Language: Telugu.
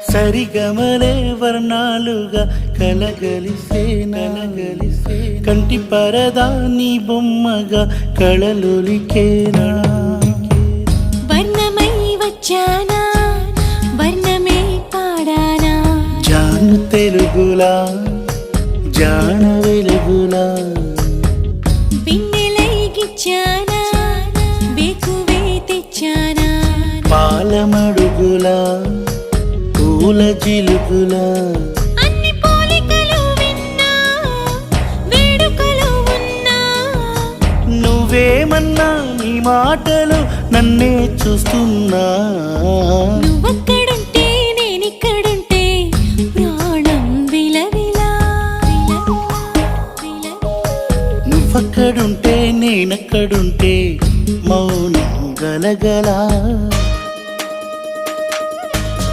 సరిగమలే వర్ణాలుగా కలగలిసే నలగలిసే కంటి పరదా నీ బొమ్మగా కళలొలికేనా వర్ణమై వచ్చానా వర్ణమే పాడానా జాను తెలుగులా జాన వెలుగులా బిన్నెలై గిచ్చానా బేకువే తెచ్చానా పాలమడుగులా పూల జిలుగులా అన్ని పోలికలు విన్నా వేడుకలు ఉన్నా నువ్వేమన్నా నీ మాటలు నన్నే చూస్తున్నా నువ్వక్కడుంటే నేనిక్కడుంటే ప్రాణం విలవిలా నువ్వక్కడుంటే నేనక్కడుంటే మౌనం గలగలా